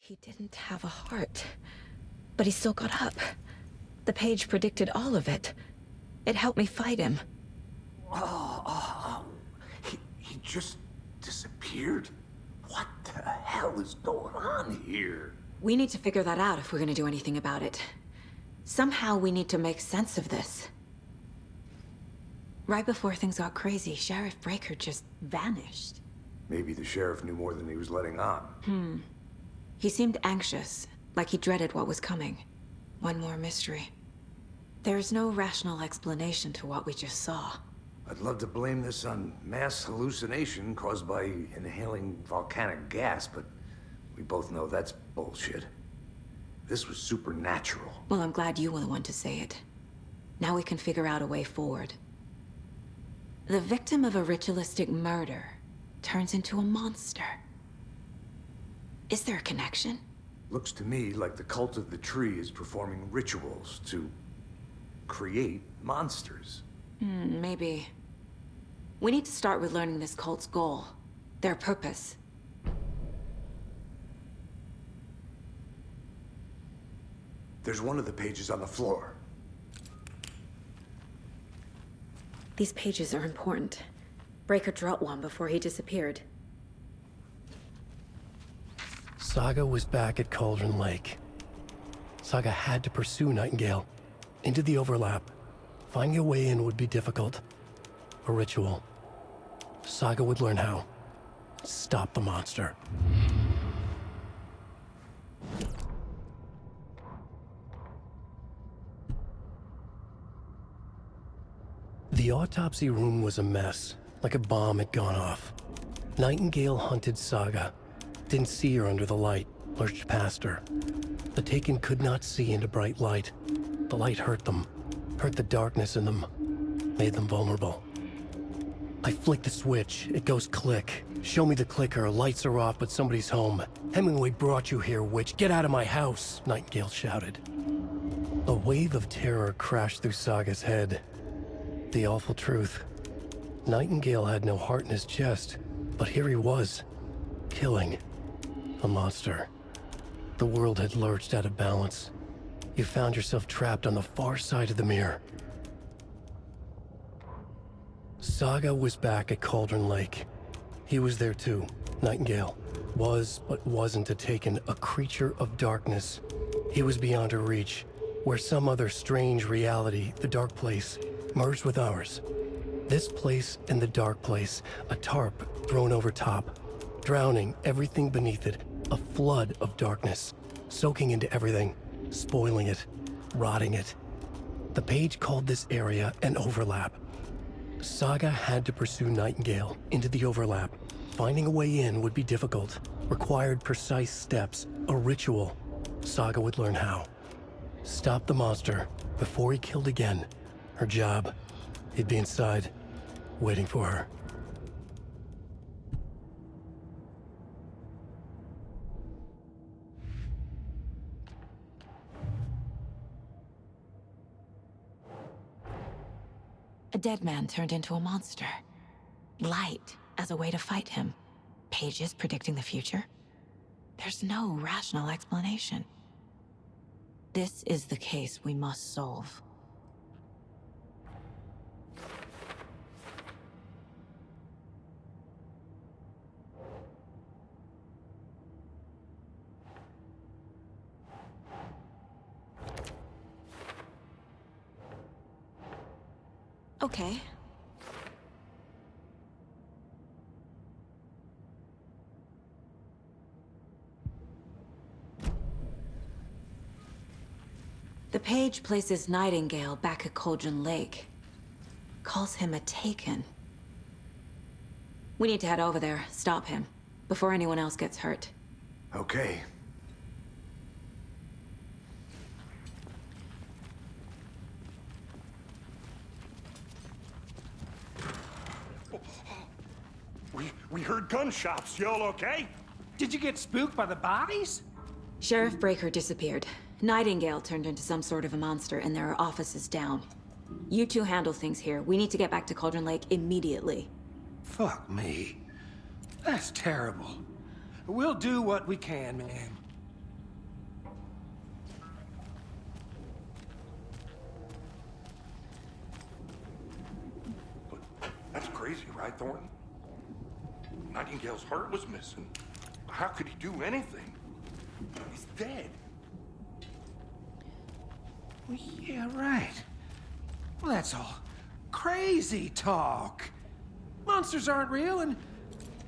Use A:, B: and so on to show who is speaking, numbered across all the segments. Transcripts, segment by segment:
A: He didn't have a heart, but he still got up. The page predicted all of it. It helped me fight him.
B: He just disappeared? What the hell is going on here?
A: We need to figure that out if we're gonna do anything about it. Somehow we need to make sense of this. Right before things got crazy, Sheriff Breaker just vanished.
B: Maybe the sheriff knew more than he was letting on.
A: He seemed anxious, like he dreaded what was coming. One more mystery. There's no rational explanation to what we just saw.
B: I'd love to blame this on mass hallucination caused by inhaling volcanic gas, but we both know that's bullshit. This was supernatural.
A: Well, I'm glad you were the one to say it. Now we can figure out a way forward. The victim of a ritualistic murder turns into a monster. Is there a connection?
B: Looks to me like the cult of the tree is performing rituals to create monsters.
A: Maybe. We need to start with learning this cult's goal, their purpose.
B: There's one of the pages on the floor.
A: These pages are important. Breaker dropped one before he disappeared.
C: Saga was back at Cauldron Lake. Saga had to pursue Nightingale into the overlap. Finding a way in would be difficult. A ritual. Saga would learn how. Stop the monster. The autopsy room was a mess, like a bomb had gone off. Nightingale hunted Saga. Didn't see her under the light, lurched past her. The Taken could not see into bright light. The light hurt them, hurt the darkness in them, made them vulnerable. I flick the switch, it goes click. Show me the clicker, lights are off, but somebody's home. Hemingway brought you here, witch. Get out of my house, Nightingale shouted. A wave of terror crashed through Saga's head. The awful truth. Nightingale had no heart in his chest, but here he was, killing a monster. The world had lurched out of balance. You found yourself trapped on the far side of the mirror. Saga was back at Cauldron Lake. He was there too. Nightingale was, but wasn't a Taken, a creature of darkness. He was beyond her reach, where some other strange reality, the dark place, merged with ours. This place and the dark place, a tarp thrown over top, drowning everything beneath it, a flood of darkness, soaking into everything, spoiling it, rotting it. The page called this area an overlap. Saga had to pursue Nightingale into the overlap. Finding a way in would be difficult, required precise steps, a ritual. Saga would learn how. Stop the monster before he killed again. Her job. He'd be inside, waiting for her.
A: A dead man turned into a monster. Light as a way to fight him. Pages predicting the future. There's no rational explanation. This is the case we must solve. Okay. The page places Nightingale back at Cauldron Lake. Calls him a Taken. We need to head over there, stop him, before anyone else gets hurt.
B: Okay.
D: We heard gunshots. Y'all okay?
E: Did you get spooked by the bodies?
A: Sheriff Breaker disappeared. Nightingale turned into some sort of a monster, and there are offices down. You two handle things here. We need to get back to Cauldron Lake immediately.
E: Fuck me. That's terrible. We'll do what we can, man.
D: That's crazy, right, Thornton? Nightingale's heart was missing. How could he do anything? He's dead.
E: Well, yeah, right. Well, that's all crazy talk. Monsters aren't real, and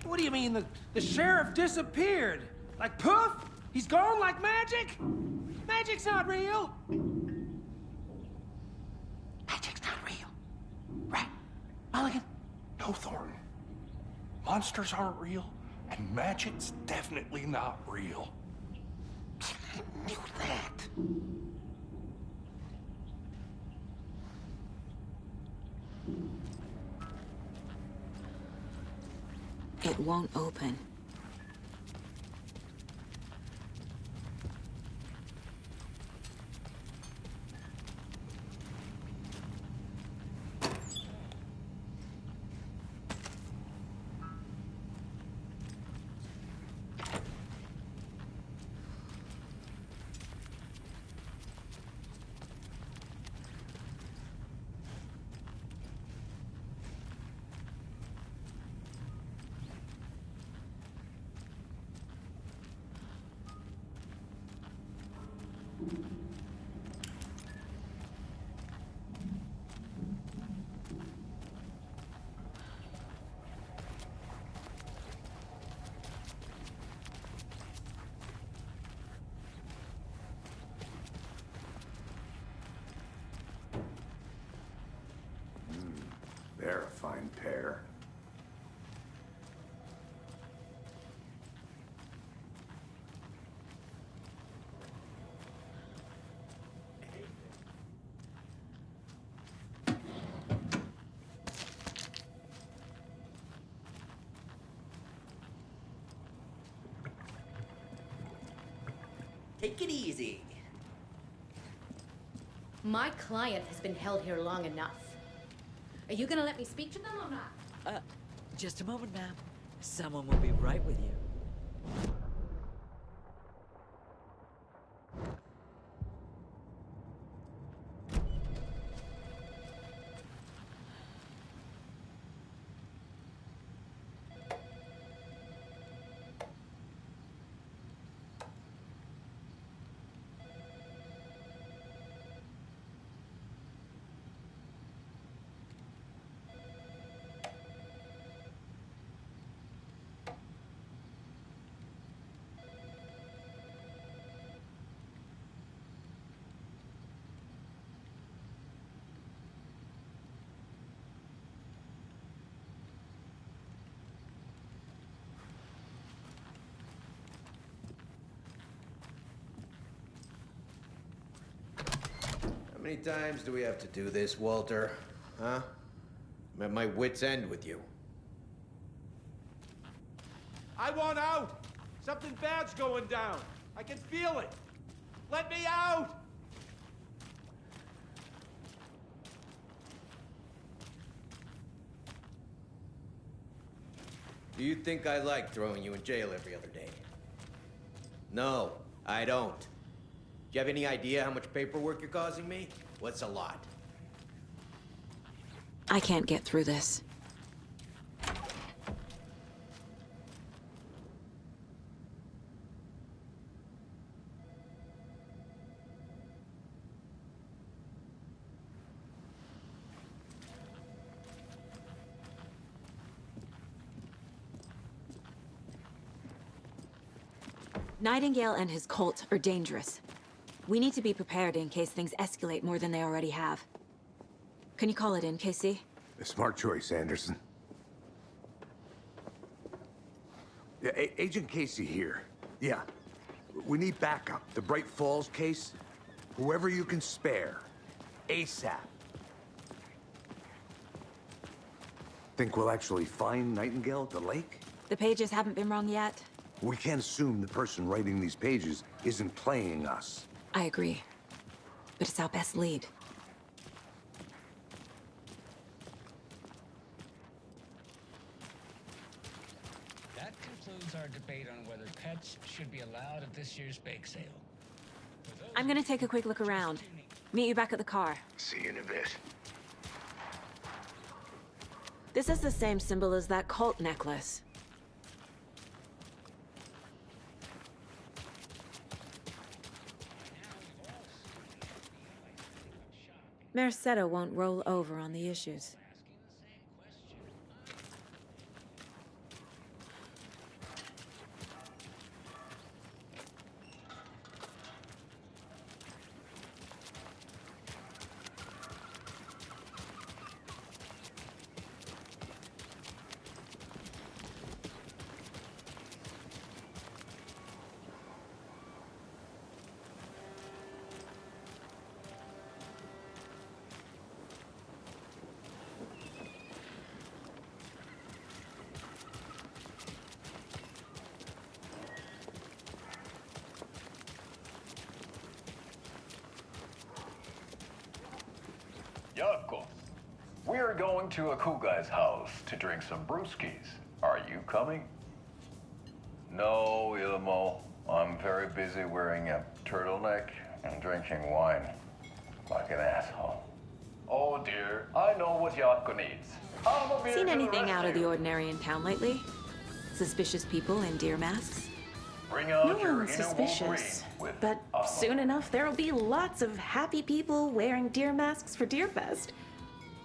E: what do you mean the sheriff disappeared? Like poof? He's gone like magic? Magic's not real. Magic's not real. Right, Mulligan?
D: No, Thornton. Monsters aren't real, and magic's definitely not real.
E: I knew that.
A: It won't open.
B: They're a fine pair.
F: Take it easy.
G: My client has been held here long enough. Are you gonna let me speak to them or not?
F: Just a moment, ma'am. Someone will be right with you.
H: How many times do we have to do this, Walter? Huh? I'm at my wit's end with you.
I: I want out! Something bad's going down. I can feel it. Let me out!
H: Do you think I like throwing you in jail every other day? No, I don't. Do you have any idea how much paperwork you're causing me? What's a lot?
A: I can't get through this. Nightingale and his cult are dangerous. We need to be prepared in case things escalate more than they already have. Can you call it in, KC?
B: A smart choice, Anderson. Yeah, Agent Casey here. Yeah. We need backup. The Bright Falls case. Whoever you can spare. ASAP. Think we'll actually find Nightingale at the lake?
A: The pages haven't been wrong yet.
B: We can't assume the person writing these pages isn't playing us.
A: I agree. But it's our best lead.
J: That concludes our debate on whether pets should be allowed at this year's bake sale.
A: I'm gonna take a quick look around. Meet you back at the car.
B: See you in a bit.
A: This is the same symbol as that cult necklace. Mercado won't roll over on the issues.
K: Yeah, of course. We're going to Akugai's house to drink some brewskis. Are you coming? No, Ilmo. I'm very busy wearing a turtleneck and drinking wine. Like an asshole. Oh dear, I know what Yako needs. I'm a beer
A: Seen
K: to the
A: anything out of the
K: rescue.
A: ordinary in town lately? Suspicious people in deer masks?
K: Bring out
L: No
K: your
L: one's
K: inner
L: suspicious,
K: Wolverine with
L: but soon enough there'll be lots of happy people wearing deer masks for Deerfest.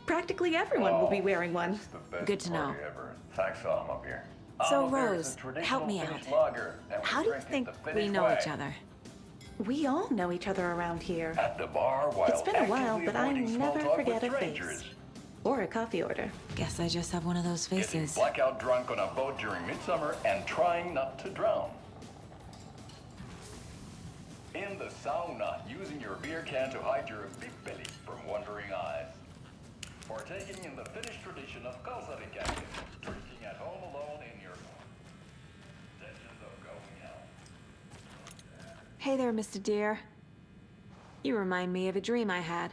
L: Practically everyone will be wearing one.
K: It's the best
A: Good to know.
K: party ever. Thanks, Almabeer.
A: So,
K: Almabeer is
A: Rose,
K: a traditional
A: help me
K: Finnish
A: out.
K: lager, and we
A: How do you
K: drink it
A: think
K: the
A: we
K: Finnish
A: know
K: way.
A: each other?
L: We all know each other around here.
K: At the bar while
L: It's been a while,
K: actively
L: but I
K: avoiding small
L: never
K: talk
L: forget
K: with
L: a face.
K: strangers.
L: Or a coffee order.
A: Guess I just have one of those
K: Getting
A: faces.
K: blackout drunk on a boat during midsummer and trying not to drown. In the sauna, using your beer can to hide your big belly from wondering eyes. Partaking in the Finnish tradition of kalsarikäki, drinking at home alone in your intentions of going out.
A: Hey there, Mr. Deer. You remind me of a dream I had.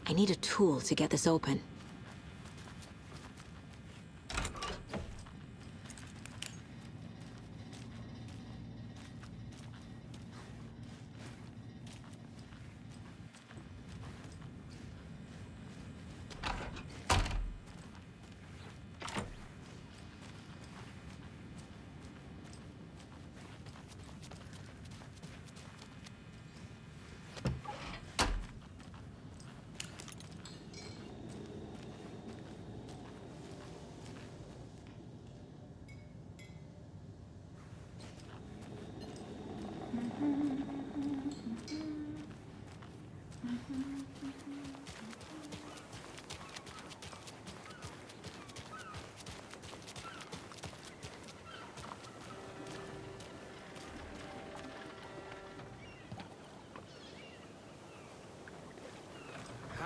A: I need a tool to get this open.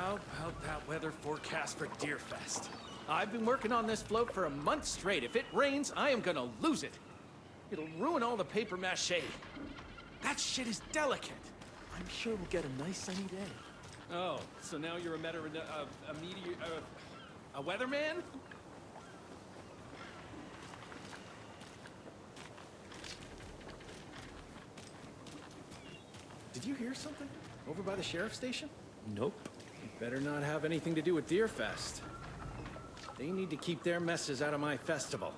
I: How about that weather forecast for Deerfest? I've been working on this float for a month straight. If it rains, I am gonna lose it. It'll ruin all the paper mache. That shit is delicate. I'm sure we'll get a nice sunny day. Oh, so now you're a a weatherman? Did you hear something? Over by the sheriff's station? Nope. Better not have anything to do with Deerfest. They need to keep their messes out of my festival.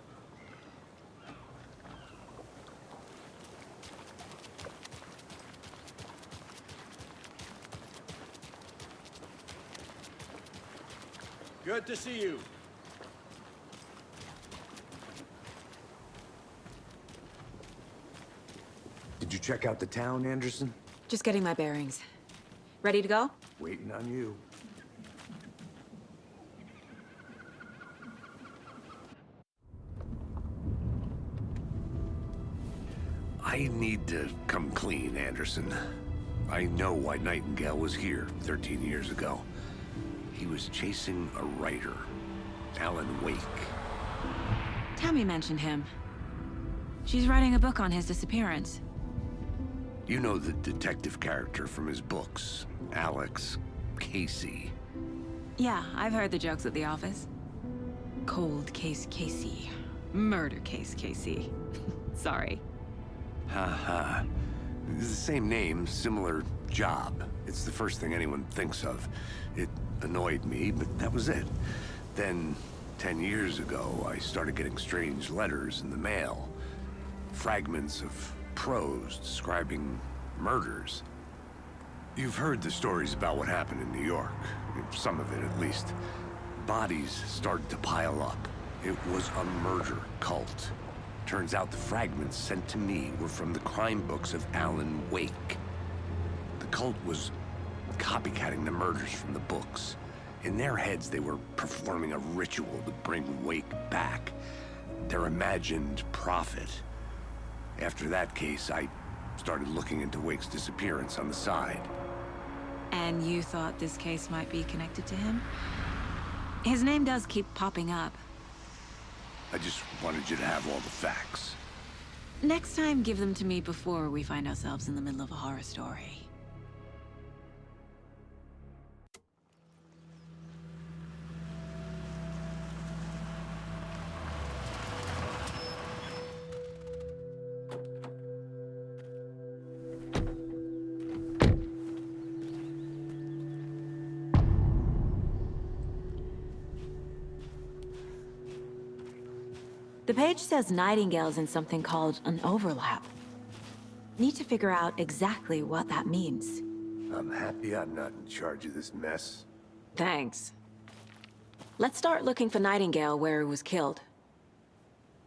I: Good to see you.
B: Did you check out the town, Anderson?
A: Just getting my bearings. Ready to go?
B: Waiting on you. I need to come clean, Anderson. I know why Nightingale was here 13 years ago. He was chasing a writer, Alan Wake.
A: Tammy mentioned him. She's writing a book on his disappearance.
B: You know the detective character from his books, Alex Casey.
A: Yeah, I've heard the jokes at the office. Cold Case Casey. Murder case, Casey. Sorry.
B: Haha. It's the same name, similar job. It's the first thing anyone thinks of. It annoyed me, but that was it. Then, 10 years ago, I started getting strange letters in the mail. Fragments of prose describing murders. You've heard the stories about what happened in New York. Some of it, at least. Bodies started to pile up. It was a murder cult. Turns out the fragments sent to me were from the crime books of Alan Wake. The cult was copycatting the murders from the books. In their heads, they were performing a ritual to bring Wake back. Their imagined prophet. After that case, I started looking into Wake's disappearance on the side.
A: And you thought this case might be connected to him? His name does keep popping up.
B: I just wanted you to have all the facts.
A: Next time, give them to me before we find ourselves in the middle of a horror story. The page says Nightingale's in something called an overlap. Need to figure out exactly what that means.
B: I'm happy I'm not in charge of this mess.
A: Thanks. Let's start looking for Nightingale where he was killed.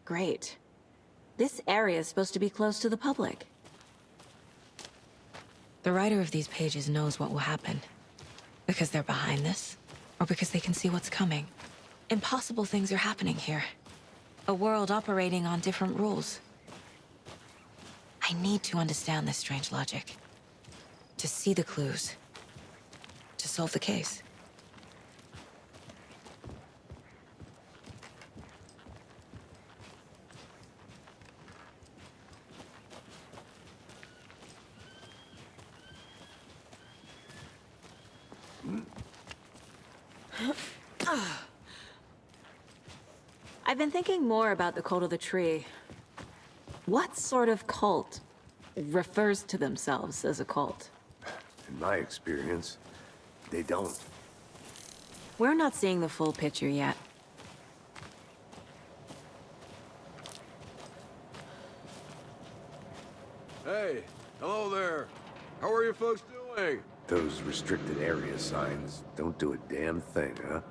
A: Great. This area is supposed to be close to the public. The writer of these pages knows what will happen. Because they're behind this, or because they can see what's coming. Impossible things are happening here. A world operating on different rules. I need to understand this strange logic. To see the clues. To solve the case. I've been thinking more about the cult of the tree. What sort of cult refers to themselves as a cult?
B: In my experience, they don't.
A: We're not seeing the full picture yet.
M: Hey, hello there. How are you folks doing?
B: Those restricted area signs don't do a damn thing, huh?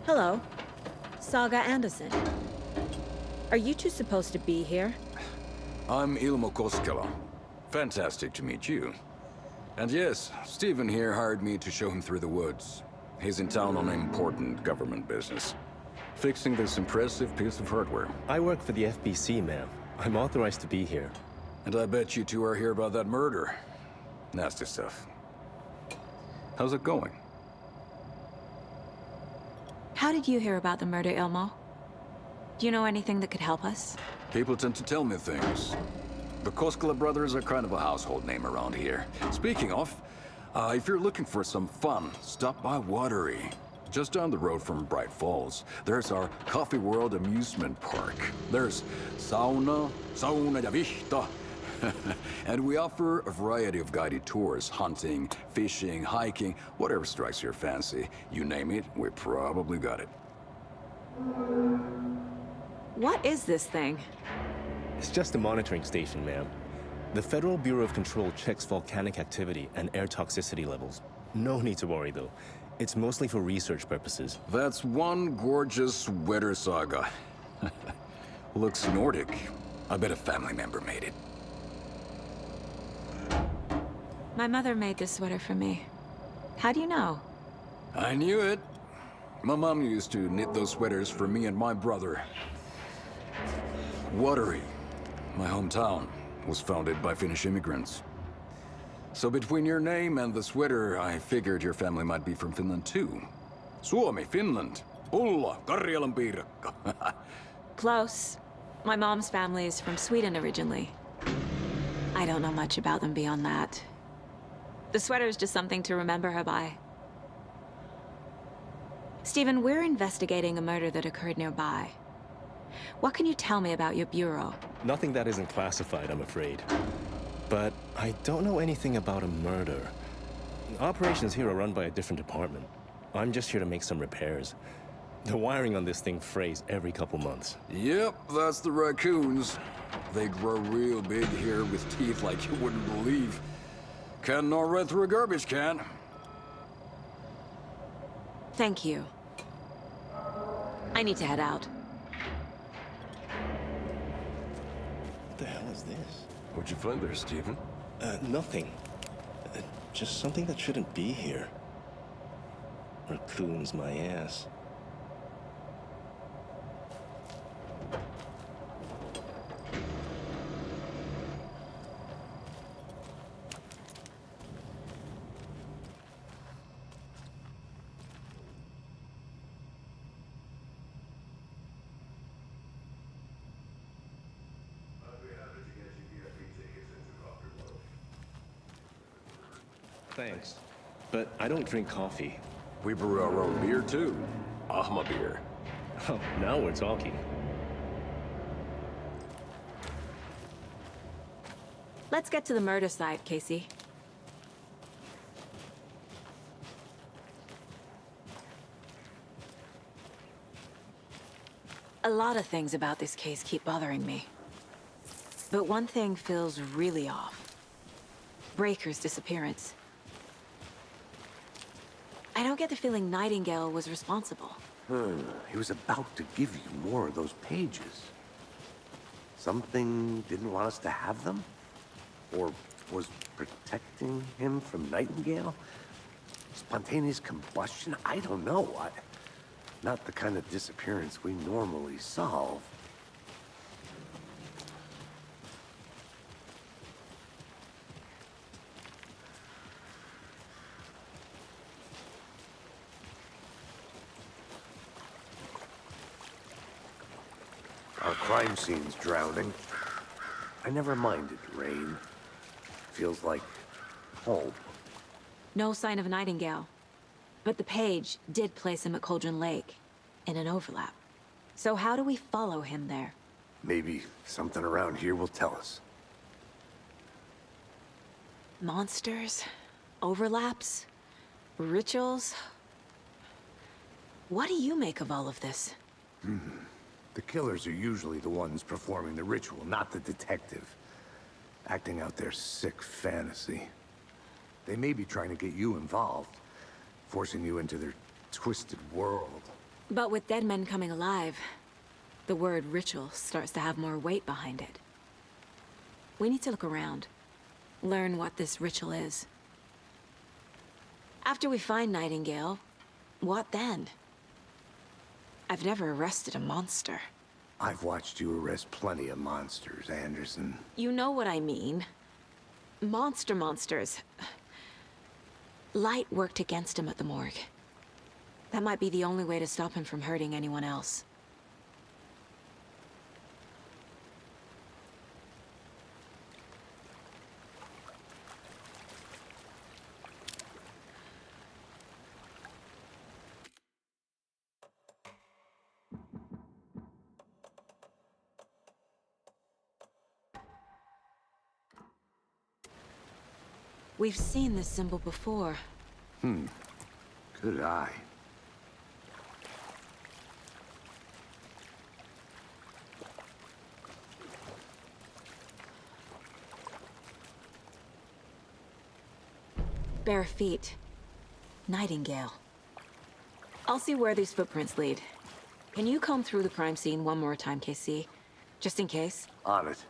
A: Hello. Saga Anderson. Are you two supposed to be here?
M: I'm Ilmo Koskela. Fantastic to meet you. And yes, Stephen here hired me to show him through the woods. He's in town on important government business. Fixing this impressive piece of hardware.
N: I work for the FBC, ma'am. I'm authorized to be here.
M: And I bet you two are here about that murder. Nasty stuff. How's it going?
A: How did you hear about the murder, Ilmo? Do you know anything that could help us?
M: People tend to tell me things. The Koskela brothers are kind of a household name around here. Speaking of, if you're looking for some fun, stop by Watery. Just down the road from Bright Falls, there's our Coffee World amusement park. There's sauna ja vihta. And we offer a variety of guided tours, hunting, fishing, hiking, whatever strikes your fancy. You name it, we probably got it.
A: What is this thing?
N: It's just a monitoring station, ma'am. The Federal Bureau of Control checks volcanic activity and air toxicity levels. No need to worry, though. It's mostly for research purposes.
M: That's one gorgeous sweater, Saga. Looks Nordic. I bet a family member made it.
A: My mother made this sweater for me. How do you know?
M: I knew it. My mom used to knit those sweaters for me and my brother. Watery, my hometown, was founded by Finnish immigrants. So between your name and the sweater, I figured your family might be from Finland too. Suomi, Finland. Ulla, Karjalan piirakka.
A: Close. My mom's family is from Sweden originally. I don't know much about them beyond that. The sweater is just something to remember her by. Stephen, we're investigating a murder that occurred nearby. What can you tell me about your bureau?
N: Nothing that isn't classified, I'm afraid. But I don't know anything about a murder. Operations here are run by a different department. I'm just here to make some repairs. The wiring on this thing frays every couple months.
M: Yep, that's the raccoons. They grow real big here with teeth like you wouldn't believe. Can't gnaw right through a garbage can.
A: Thank you. I need to head out.
N: What the hell is this?
B: What'd you find there, Stephen?
N: Nothing. Just something that shouldn't be here. Raccoons, my ass. Thanks. But I don't drink coffee.
B: We brew our own beer, too. Ahma beer.
N: Oh, now we're talking.
A: Let's get to the murder site, Casey. A lot of things about this case keep bothering me. But one thing feels really off. Breaker's disappearance. I don't get the feeling Nightingale was responsible.
B: He was about to give you more of those pages. Something didn't want us to have them? Or was protecting him from Nightingale? Spontaneous combustion? I don't know. Not the kind of disappearance we normally solve. Our crime scene's drowning. I never minded rain. Feels like home.
A: No sign of Nightingale. But the page did place him at Cauldron Lake, in an overlap. So how do we follow him there?
B: Maybe something around here will tell us.
A: Monsters? Overlaps? Rituals? What do you make of all of this?
B: The killers are usually the ones performing the ritual, not the detective. Acting out their sick fantasy. They may be trying to get you involved, forcing you into their twisted world.
A: But with dead men coming alive, the word ritual starts to have more weight behind it. We need to look around, learn what this ritual is. After we find Nightingale, what then? I've never arrested a monster.
B: I've watched you arrest plenty of monsters, Anderson.
A: You know what I mean. Monsters. Light worked against him at the morgue. That might be the only way to stop him from hurting anyone else. We've seen this symbol before.
B: Good eye.
A: Bare feet. Nightingale. I'll see where these footprints lead. Can you comb through the crime scene one more time, KC? Just in case?
B: On it.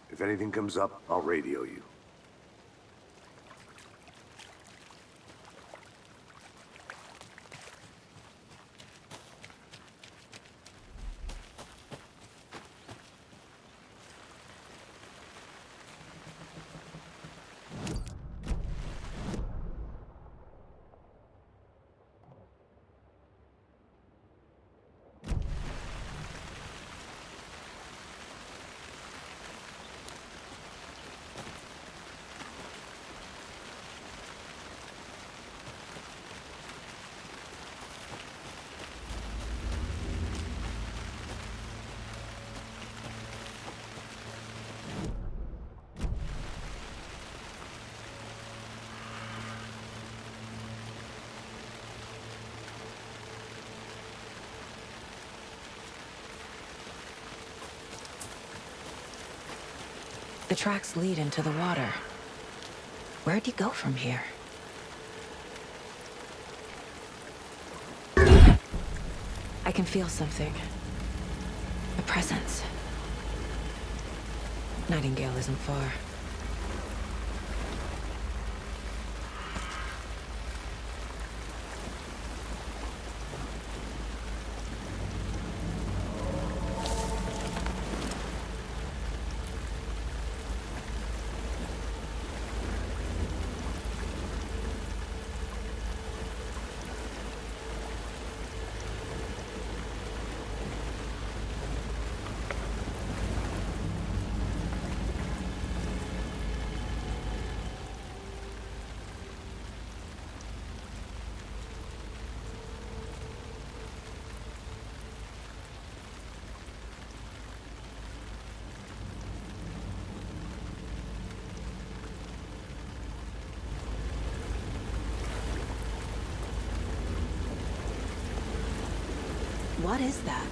B: If anything comes up, I'll radio you.
A: The tracks lead into the water. Where'd he go from here? I can feel something. A presence. Nightingale isn't far. What is that?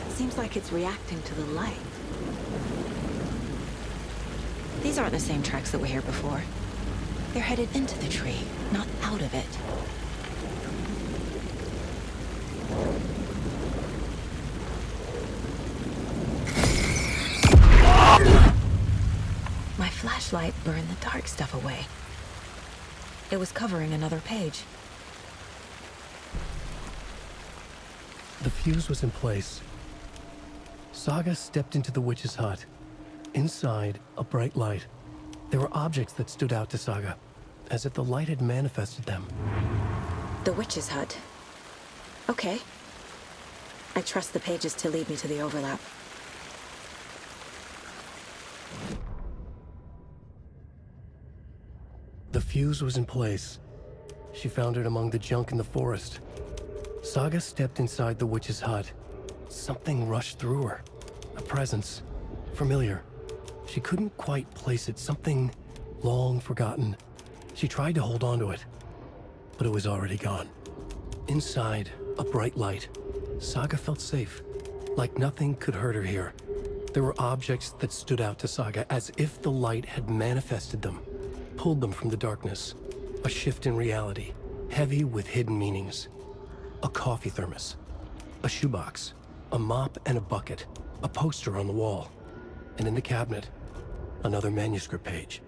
A: Seems like it's reacting to the light. These aren't the same tracks that were here before. They're headed into the tree, not out of it. My flashlight burned the dark stuff away. It was covering another page.
C: The fuse was in place. Saga stepped into the witch's hut. Inside, a bright light. There were objects that stood out to Saga, as if the light had manifested them.
A: The witch's hut. Okay. I trust the pages to lead me to the overlap.
C: The fuse was in place. She found it among the junk in the forest. Saga stepped inside the witch's hut. Something rushed through her. A presence. Familiar. She couldn't quite place it. Something long forgotten. She tried to hold on to it, but it was already gone. Inside, a bright light. Saga felt safe. Like nothing could hurt her here. There were objects that stood out to Saga as if the light had manifested them, pulled them from the darkness. A shift in reality, heavy with hidden meanings. A coffee thermos, a shoebox, a mop and a bucket, a poster on the wall, and in the cabinet, another manuscript page.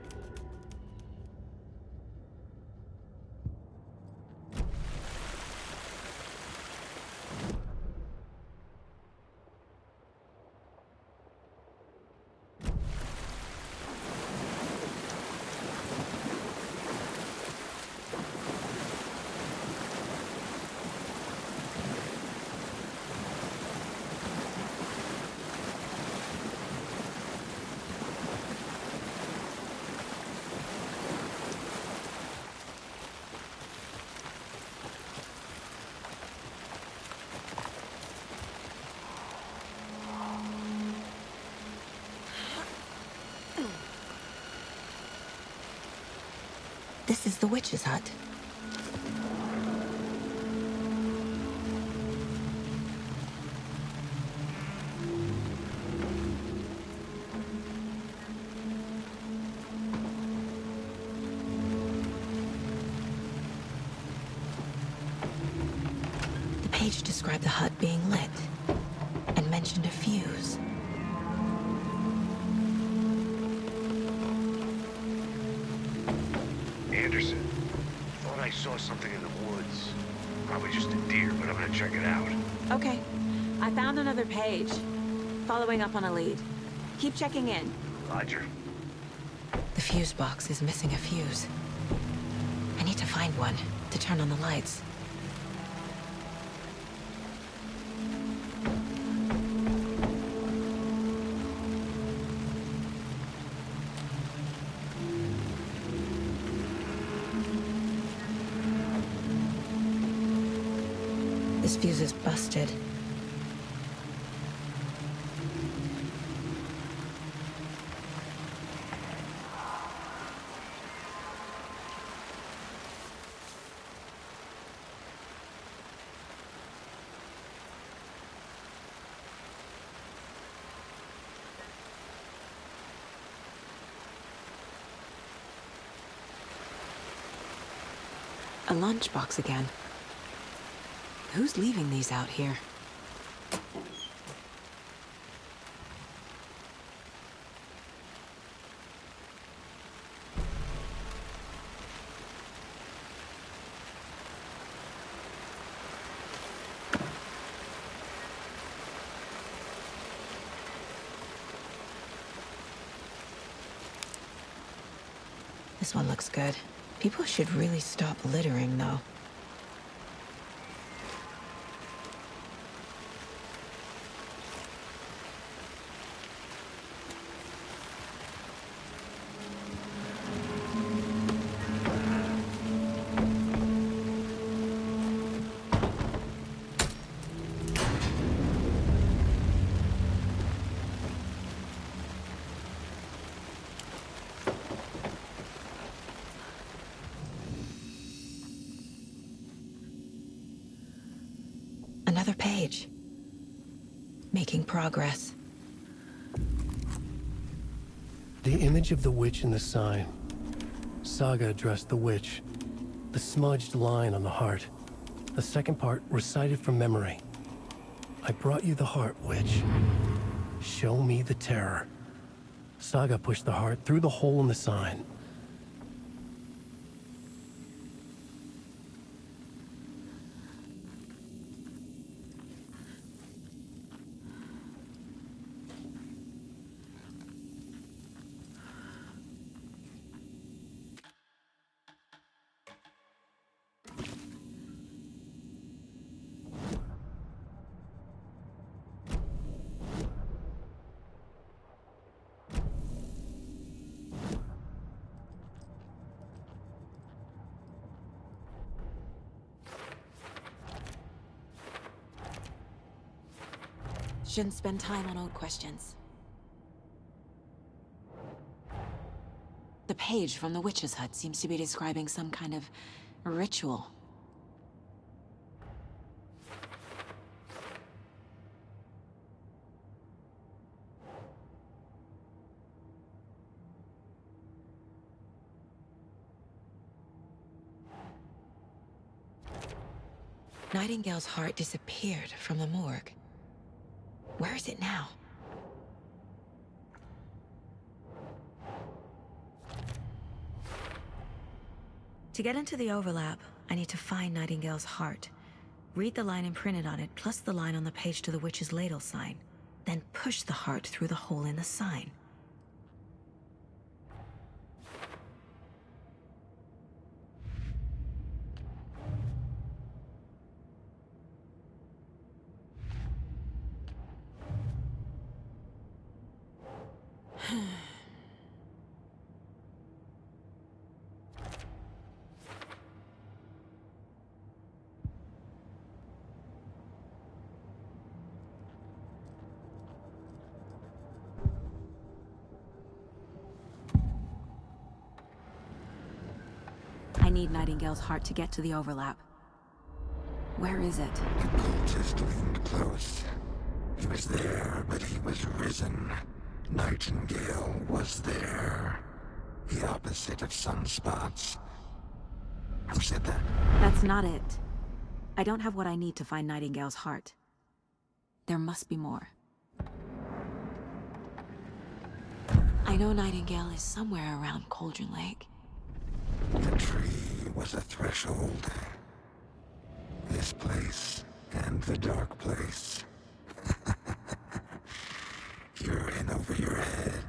A: This is the witch's hut. The page described the hut being lit and mentioned a fuse.
B: Anderson, thought I saw something in the woods. Probably just a deer, but I'm gonna check it out.
A: Okay. I found another page. Following up on a lead. Keep checking in.
B: Roger.
A: The fuse box is missing a fuse. I need to find one to turn on the lights. This fuse is busted. A lunchbox again. Who's leaving these out here? This one looks good. People should really stop littering, though. Another page. Making progress.
C: The image of the witch in the sign. Saga addressed the witch. The smudged line on the heart. The second part recited from memory. I brought you the heart, witch. Show me the terror. Saga pushed the heart through the hole in the sign.
A: Shouldn't spend time on old questions. The page from the witch's hut seems to be describing some kind of ritual. Nightingale's heart disappeared from the morgue. Where is it now? To get into the overlap, I need to find Nightingale's heart. Read the line imprinted on it, plus the line on the page to the witch's ladle sign. Then push the heart through the hole in the sign. I need Nightingale's heart to get to the overlap. Where is it?
O: The cultist leaned close. He was there, but he was risen. Nightingale was there. The opposite of sunspots. Who said that?
A: That's not it. I don't have what I need to find Nightingale's heart. There must be more. I know Nightingale is somewhere around Cauldron Lake.
O: The tree was a threshold. This place and the dark place. You're in over your head.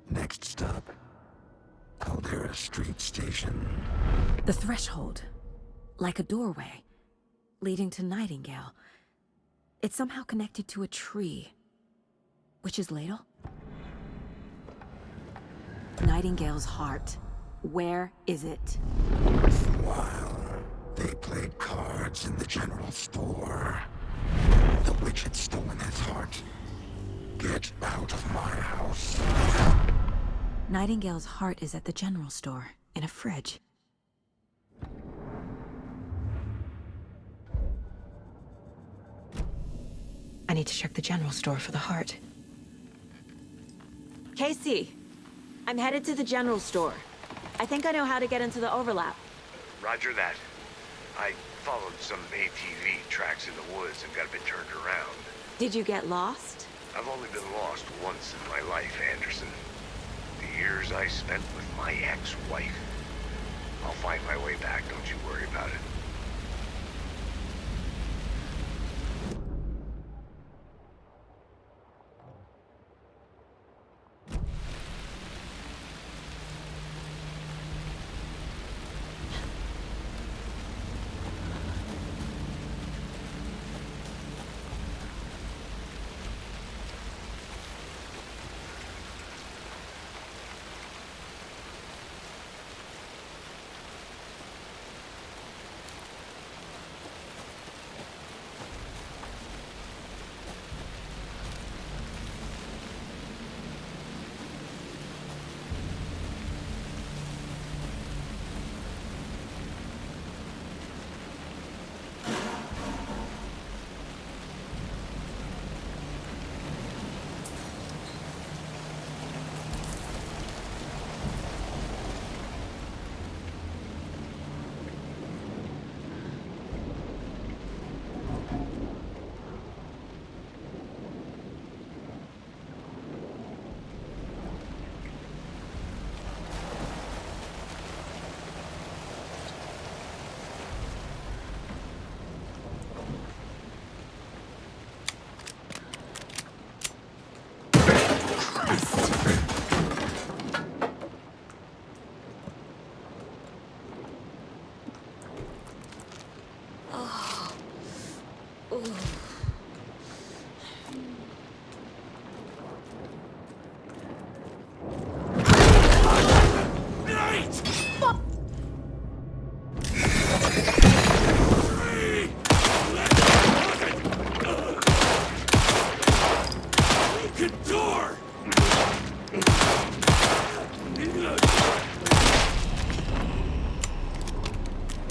O: Next stop, Caldera Street Station.
A: The threshold. Like a doorway. Leading to Nightingale. It's somehow connected to a tree. Witch's ladle? Nightingale's heart. Where is it?
O: While they played cards in the general store, the witch had stolen his heart. Get out of my house.
A: Nightingale's heart is at the general store, in a fridge. I need to check the general store for the heart. Casey! I'm headed to the general store. I think I know how to get into the overlap.
B: Roger that. I followed some ATV tracks in the woods and got a bit turned around.
A: Did you get lost?
B: I've only been lost once in my life, Anderson. The years I spent with my ex-wife. I'll find my way back, don't you worry about it.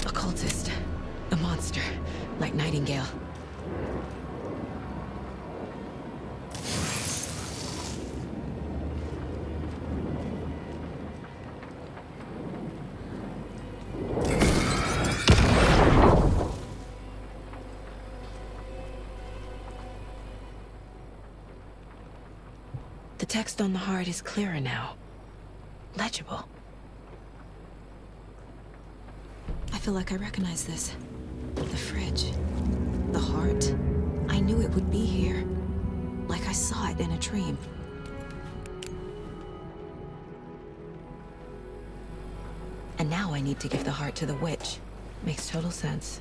A: Occultist. A monster. Like Nightingale. The text on the heart is clearer now. Legible. I feel like I recognize this. The fridge. The heart. I knew it would be here. Like I saw it in a dream. And now I need to give the heart to the witch. Makes total sense.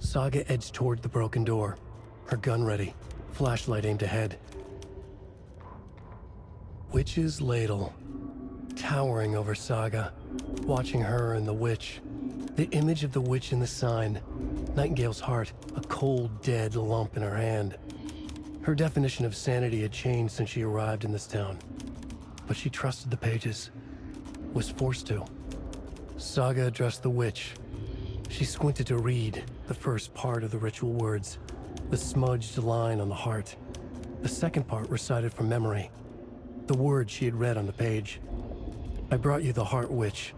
C: Saga edged toward the broken door, her gun ready, flashlight aimed ahead. Witch's ladle, towering over Saga, watching her and the witch. The image of the witch in the sign, Nightingale's heart, a cold, dead lump in her hand. Her definition of sanity had changed since she arrived in this town, but she trusted the pages, was forced to. Saga addressed the witch. She squinted to read the first part of the ritual words, the smudged line on the heart. The second part recited from memory, the words she had read on the page. I brought you the heart, witch.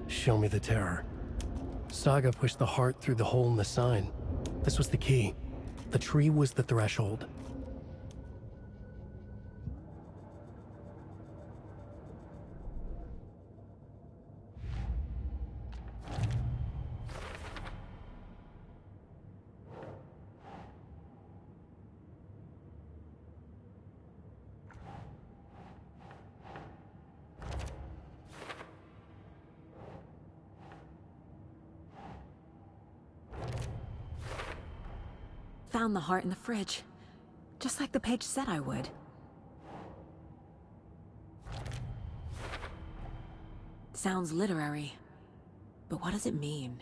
C: Show me the terror. Saga pushed the heart through the hole in the sign. This was the key. The tree was the threshold.
A: Found the heart in the fridge. Just like the page said I would. Sounds literary. But what does it mean?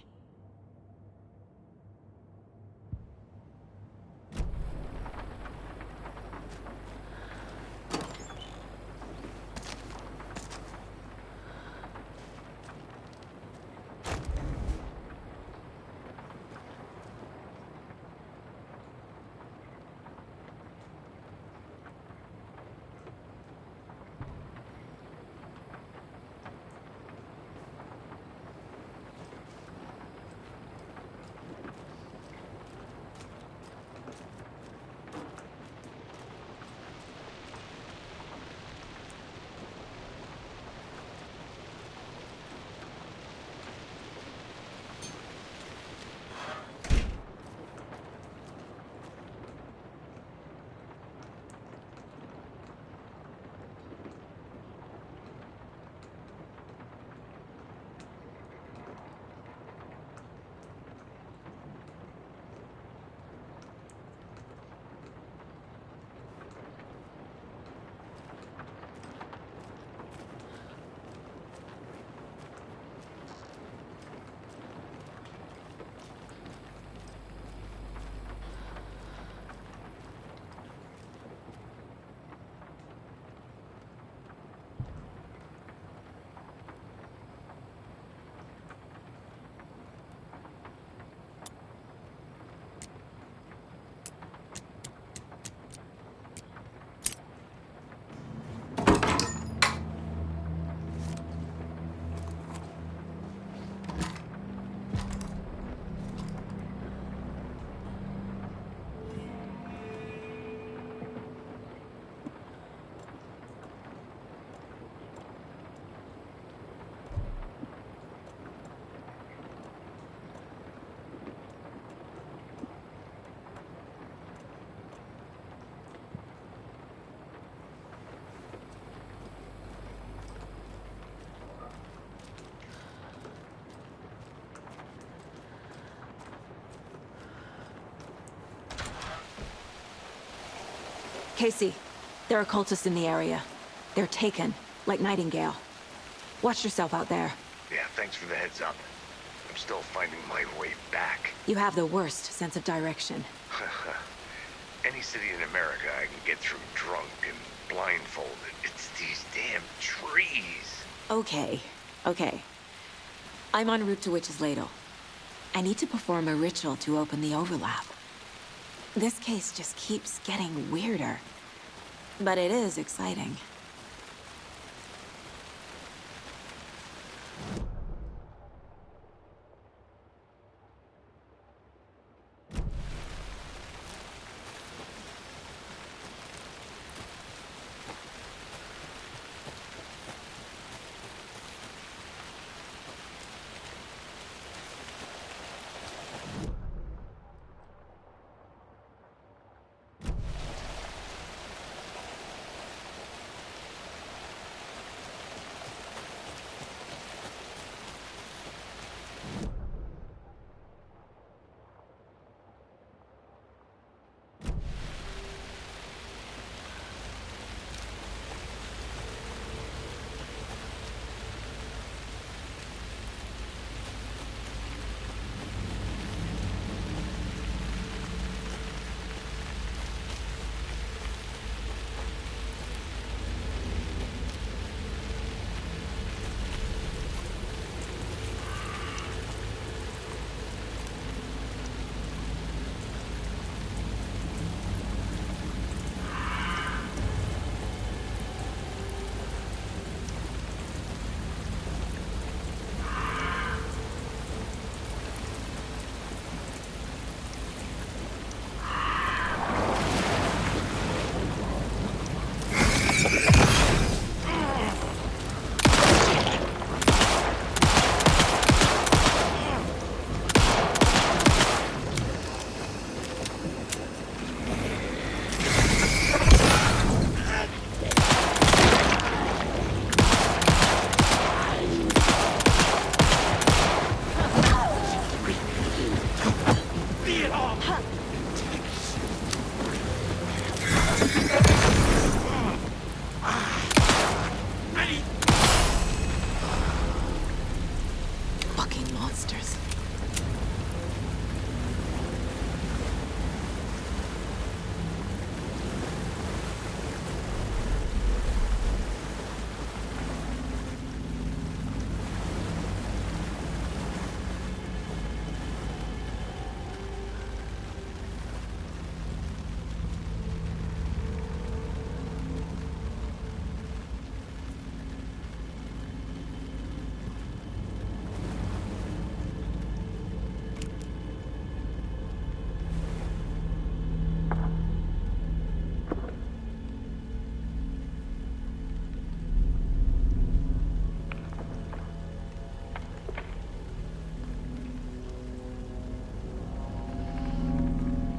A: Casey, there are cultists in the area. They're taken, like Nightingale. Watch yourself out there.
B: Yeah, thanks for the heads up. I'm still finding my way back.
A: You have the worst sense of direction.
B: Any city in America I can get through drunk and blindfolded. It's these damn trees.
A: Okay, okay. I'm en route to Witch's Ladle. I need to perform a ritual to open the overlap. This case just keeps getting weirder. But it is exciting.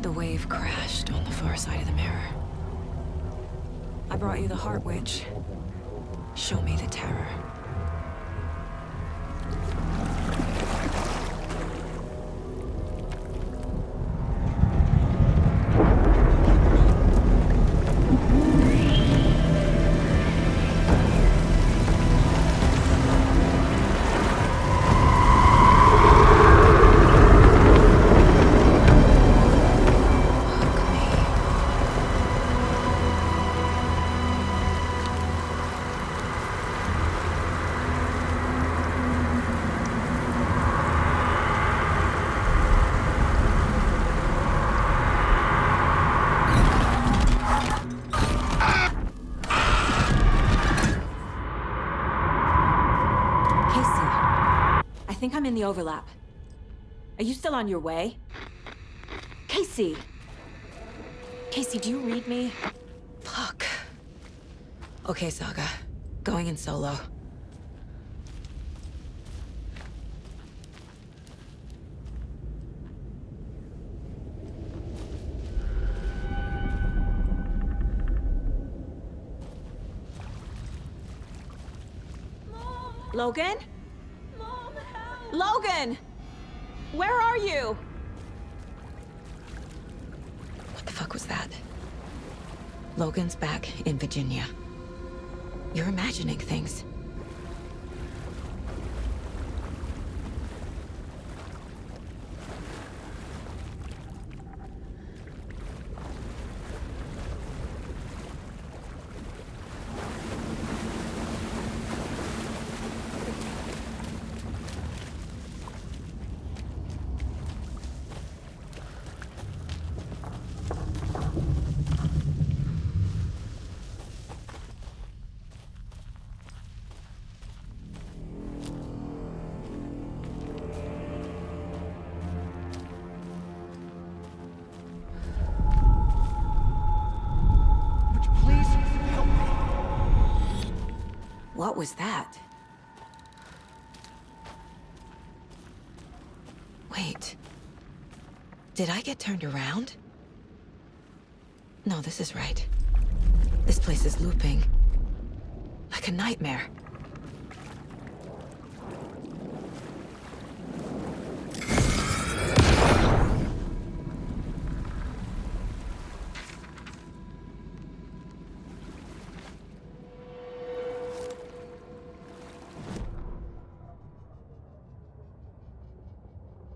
A: The wave crashed on the far side of the mirror. I brought you the Heart Witch. Show me the terror. I think I'm in the overlap. Are you still on your way? Casey! Casey, do you read me? Fuck. Okay, Saga. Going in solo. Logan? Mom, help! Logan! Where are you? What the fuck was that? Logan's back in Virginia. You're imagining things. What was that? Wait. Did I get turned around? No, this is right. This place is looping. Like a nightmare.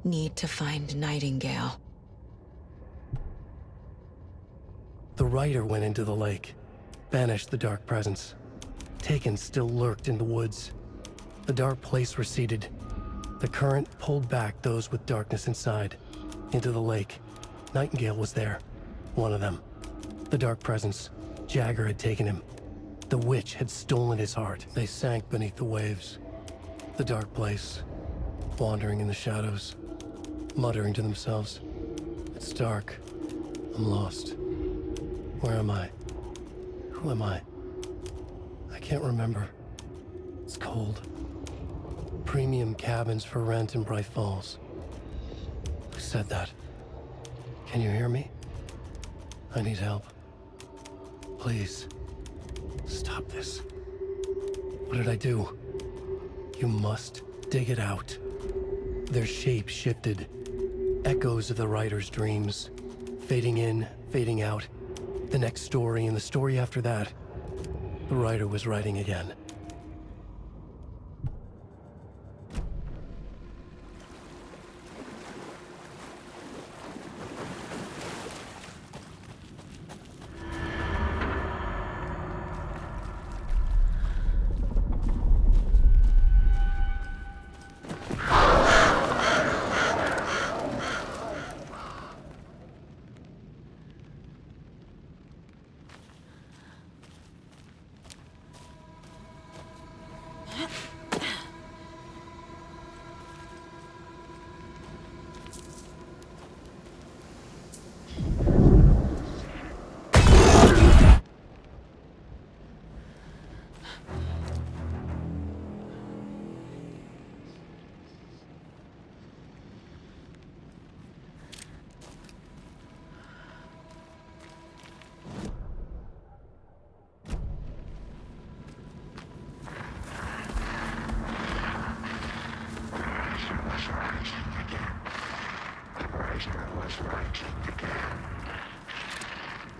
A: Need to find Nightingale.
C: The rider went into the lake, banished the dark presence. Taken still lurked in the woods. The dark place receded. The current pulled back those with darkness inside, into the lake. Nightingale was there, one of them. The dark presence, Jagger had taken him. The witch had stolen his heart. They sank beneath the waves. The dark place, wandering in the shadows, muttering to themselves. It's dark. I'm lost. Where am I? Who am I? I can't remember. It's cold. Premium cabins for rent in Bright Falls. Who said that? Can you hear me? I need help. Please. Stop this. What did I do? You must dig it out. Their shape shifted. Echoes of the writer's dreams. Fading in, fading out. The next story and the story after that. The writer was writing again.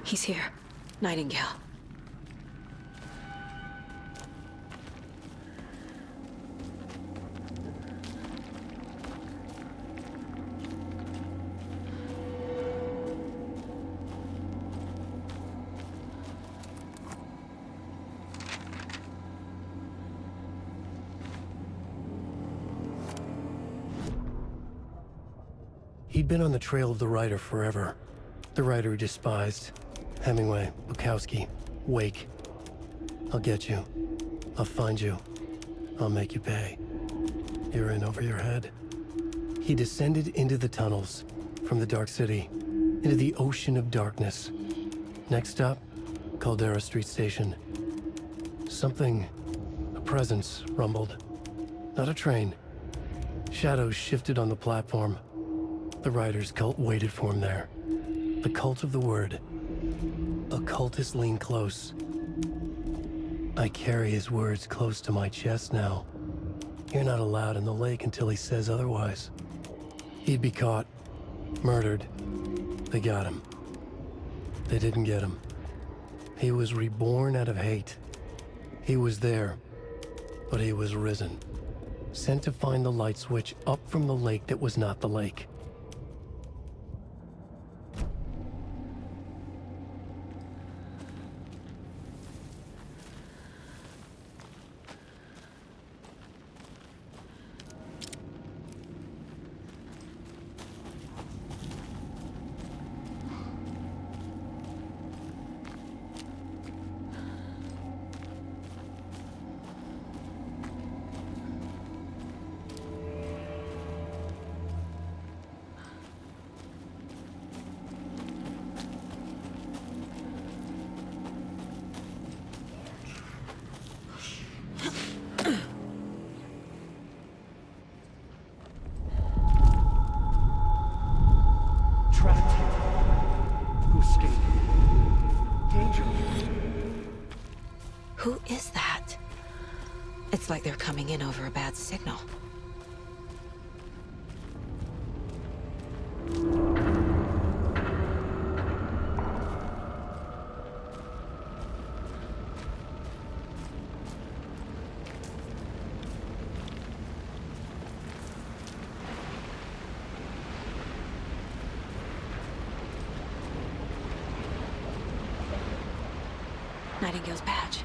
A: He's here. Nightingale.
C: He'd been on the trail of the writer forever. The writer he despised. Hemingway, Bukowski, Wake. I'll get you. I'll find you. I'll make you pay. You're in over your head. He descended into the tunnels, from the Dark City, into the ocean of darkness. Next stop, Caldera Street Station. Something, a presence, rumbled. Not a train. Shadows shifted on the platform. The writer's cult waited for him there. The cult of the word. Occultists lean close. I carry his words close to my chest now. You're not allowed in the lake until he says otherwise. He'd be caught, murdered. They got him. They didn't get him. He was reborn out of hate. He was there, but he was risen. Sent to find the light switch up from the lake that was not the lake.
A: Who is that? It's like they're coming in over a bad signal. Nightingale's badge.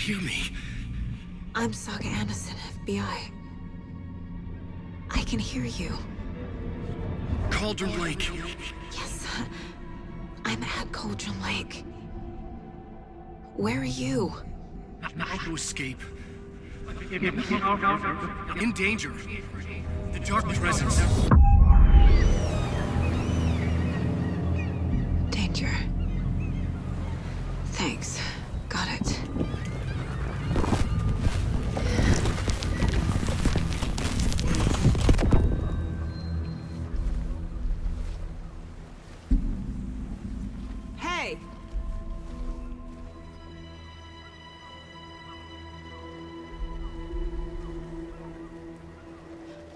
C: hear me?
A: I'm Saga Anderson, FBI. I can hear you.
C: Cauldron Lake.
A: Yes, I'm at Cauldron Lake. Where are you?
C: How to escape. In danger. The dark presence.
A: Danger. Thanks. Got it.
P: Hey!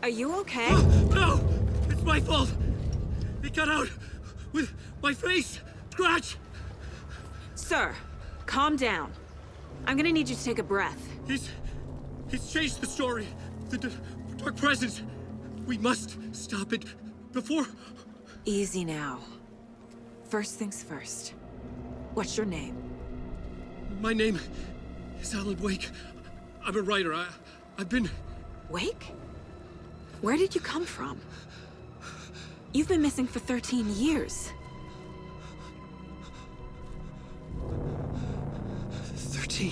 P: Are you okay?
C: No! It's my fault! It got out with my face! Scratch!
P: Sir, calm down. I'm gonna need you to take a breath.
C: He's changed the story. The dark presence. We must stop it before...
P: Easy now. First things first. What's your name?
C: My name is Alan Wake. I'm a writer. I've been...
P: Wake? Where did you come from? You've been missing for 13 years.
C: 13?